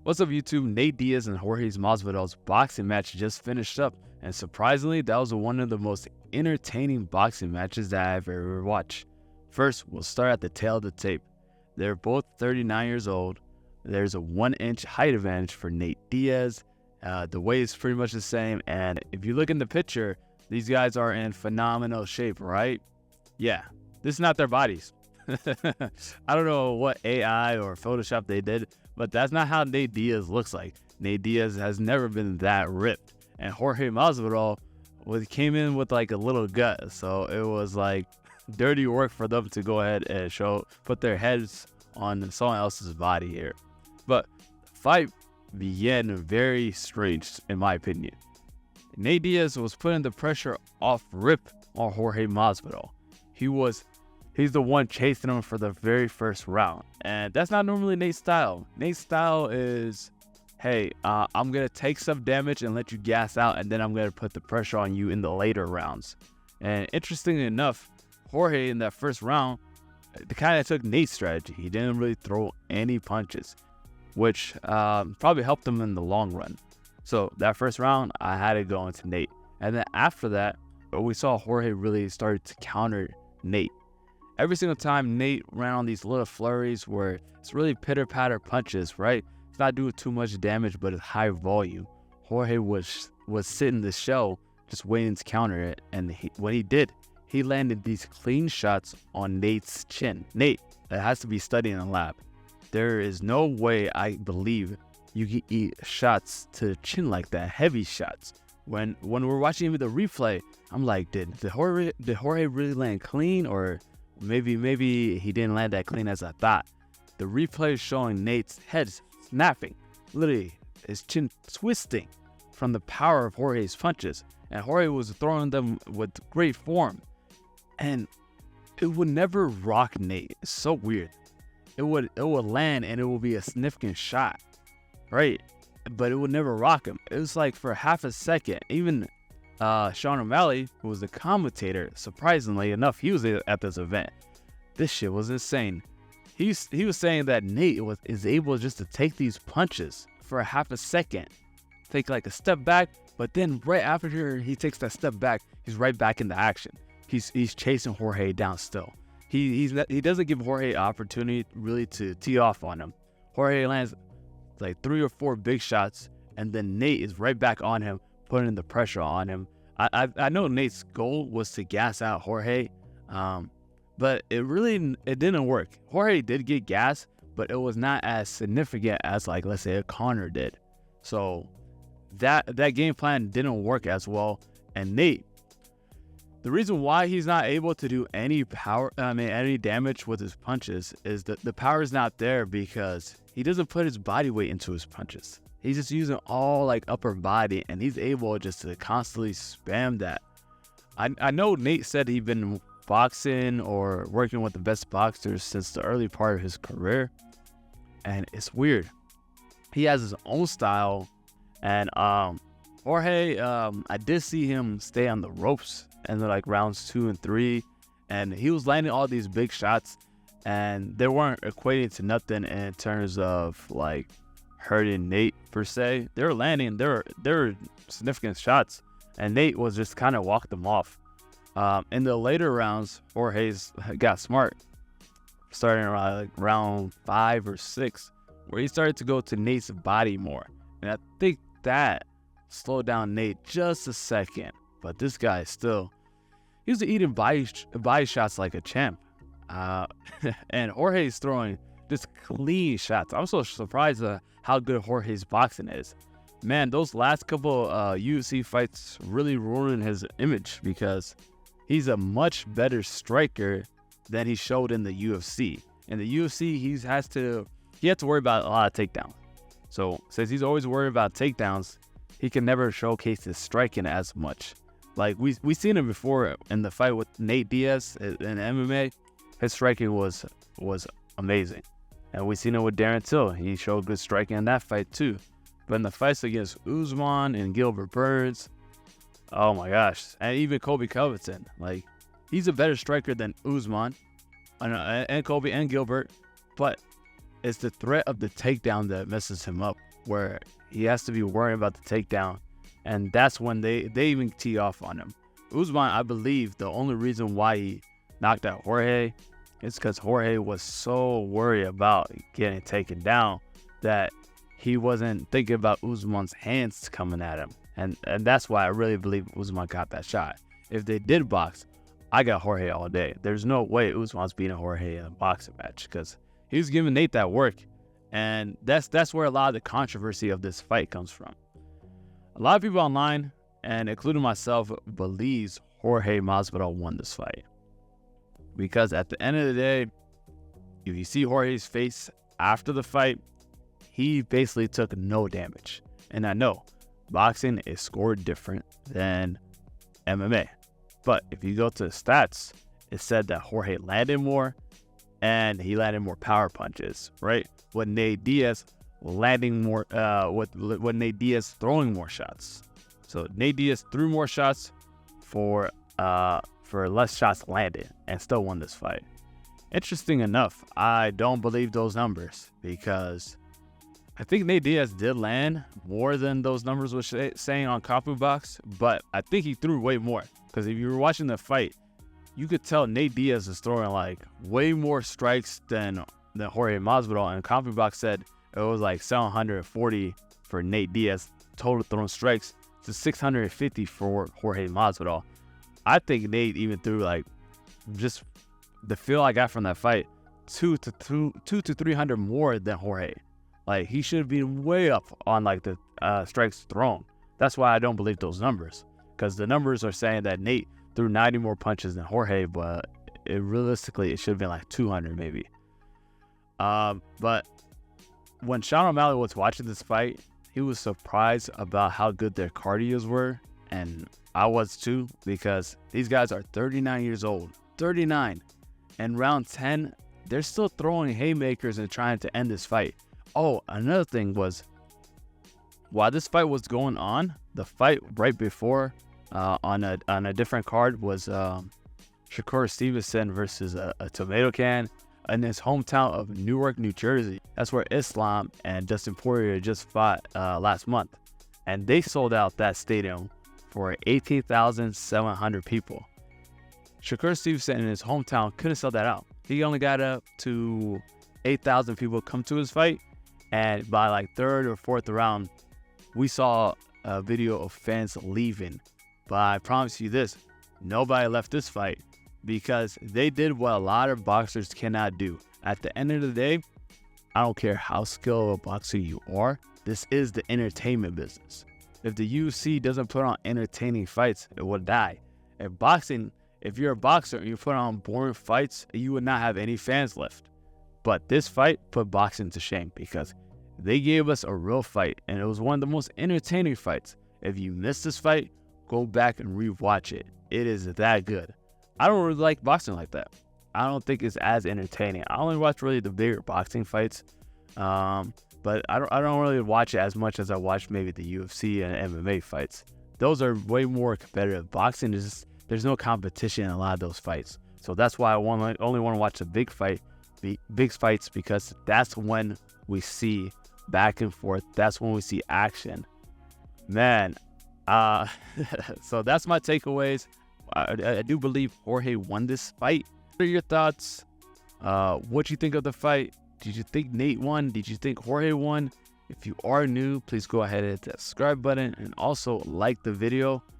What's up, YouTube? Nate Diaz and Jorge Masvidal's boxing match just finished up, and surprisingly, that was one of the most entertaining boxing matches that I've ever watched. First, we'll start at the tail of the tape. They're both 39 years old. There's a 1-inch height advantage for Nate Diaz. The weight is pretty much the same, and if you look in the picture, these guys are in phenomenal shape, right? Yeah, this is not their bodies. I don't know what AI or Photoshop they did, but that's not how Nate Diaz looks like. Nate Diaz has never been that ripped. And Jorge Masvidal came in with like a little gut. So it was like dirty work for them to go ahead and put their heads on someone else's body here. But the fight began very strange, in my opinion. Nate Diaz was putting the pressure off rip on Jorge Masvidal. He's the one chasing him for the very first round. And that's not normally Nate's style. Nate's style is, hey, I'm going to take some damage and let you gas out, and then I'm going to put the pressure on you in the later rounds. And interestingly enough, Jorge in that first round, kind of took Nate's strategy. He didn't really throw any punches, which probably helped him in the long run. So that first round, I had it going to Nate. And then after that, we saw Jorge really started to counter Nate. Every single time Nate ran on these little flurries where it's really pitter-patter punches, right? It's not doing too much damage, but it's high volume. Jorge was sitting the shell, just waiting to counter it. And when he did, he landed these clean shots on Nate's chin. Nate, that has to be studied in a lab. There is no way, I believe, you can eat shots to the chin like that, heavy shots. When we're watching the replay, I'm like, did Jorge really land clean, or maybe he didn't land that clean as I thought. The replay is showing Nate's head snapping, literally his chin twisting from the power of Jorge's punches, and Jorge was throwing them with great form, and it would never rock Nate. It's so weird. It would land and it would be a significant shot, right? But it would never rock him. It was like for half a second. Even Sean O'Malley, who was the commentator, surprisingly enough, he was at this event. This shit was insane. He was saying that Nate is able just to take these punches for a half a second, take like a step back, but then right after he takes that step back, he's right back into action. He's chasing Jorge down still. He doesn't give Jorge opportunity really to tee off on him. Jorge lands like 3 or 4 big shots, and then Nate is right back on him, putting the pressure on him. I know Nate's goal was to gas out Jorge, but it didn't work. Jorge did get gas, but it was not as significant as, like, let's say a Conor did. So that game plan didn't work as well. And Nate, the reason why he's not able to do any damage with his punches is that the power is not there because he doesn't put his body weight into his punches. He's just using all like upper body, and he's able just to constantly spam that. I know Nate said he'd been boxing or working with the best boxers since the early part of his career, and it's weird. He has his own style, and Jorge, I did see him stay on the ropes in like rounds 2 and 3, and he was landing all these big shots, and they weren't equating to nothing in terms of like hurting Nate per se. They were landing their significant shots, and Nate was just kind of walked them off. In the later rounds, Jorge's got smart, starting around like round 5 or 6, where he started to go to Nate's body more, and I think that slowed down Nate just a second. But this guy he was eating body shots like a champ. And Jorge's throwing just clean shots. I'm so surprised at how good Jorge's boxing is. Man, those last couple UFC fights really ruined his image because he's a much better striker than he showed in the UFC. In the UFC, he had to worry about a lot of takedowns. So since he's always worried about takedowns, he can never showcase his striking as much. Like we seen him before in the fight with Nate Diaz in MMA. His striking was amazing. And we seen it with Darren Till. He showed good striking in that fight too. But in the fights against Usman and Gilbert Burns, oh my gosh. And even Colby Covington. Like, he's a better striker than Usman and Colby and Gilbert. But it's the threat of the takedown that messes him up, where he has to be worrying about the takedown. And that's when they even tee off on him. Usman, I believe the only reason why he knocked out Jorge is because Jorge was so worried about getting taken down that he wasn't thinking about Usman's hands coming at him. And that's why I really believe Usman got that shot. If they did box, I got Jorge all day. There's no way Usman's beating Jorge in a boxing match because he was giving Nate that work. And that's where a lot of the controversy of this fight comes from. A lot of people online, and including myself, believes Jorge Masvidal won this fight. Because at the end of the day, if you see Jorge's face after the fight, he basically took no damage. And I know boxing is scored different than MMA. But if you go to the stats, it said that Jorge landed more and he landed more power punches, right? With Nate Diaz landing more, with Nate Diaz throwing more shots. So Nate Diaz threw more shots for less shots landed and still won this fight. Interesting enough, I don't believe those numbers because I think Nate Diaz did land more than those numbers were saying on CompuBox, but I think he threw way more. Because if you were watching the fight, you could tell Nate Diaz is throwing like way more strikes than Jorge Masvidal, and CompuBox said it was like 740 for Nate Diaz total thrown strikes to 650 for Jorge Masvidal. I think Nate even threw, like, just the feel I got from that fight, 200 to 300 more than Jorge. Like, he should have been way up on like the strikes thrown. That's why I don't believe those numbers, because the numbers are saying that Nate threw 90 more punches than Jorge, but realistically it should have been like 200 maybe. But when Sean O'Malley was watching this fight, he was surprised about how good their cardios were, and I was too, because these guys are 39 years old. 39. And round 10, they're still throwing haymakers and trying to end this fight. Oh, another thing was, while this fight was going on, the fight right before on a different card was Shakur Stevenson versus a tomato can in his hometown of Newark, New Jersey. That's where Islam and Dustin Poirier just fought last month. And they sold out that stadium for 18,700 people. Shakur Stevenson in his hometown couldn't sell that out. He only got up to 8,000 people come to his fight. And by like third or fourth round, we saw a video of fans leaving. But I promise you this, nobody left this fight because they did what a lot of boxers cannot do. At the end of the day, I don't care how skilled of a boxer you are, this is the entertainment business. If the UFC doesn't put on entertaining fights, it will die. If you're a boxer and you put on boring fights, you would not have any fans left. But this fight put boxing to shame because they gave us a real fight, and it was one of the most entertaining fights. If you missed this fight, go back and rewatch it. It is that good. I don't really like boxing like that. I don't think it's as entertaining. I only watch really the bigger boxing fights, but I don't really watch it as much as I watch maybe the UFC and MMA fights. Those are way more competitive. Boxing is there's no competition in a lot of those fights, so that's why I only want to watch the big fights, because that's when we see back and forth. That's when we see action, man. So that's my takeaways. I do believe Jorge won this fight. What are your thoughts? What you think of the fight? Did you think Nate won? Did you think Jorge won? If you are new, please go ahead and hit that subscribe button and also like the video.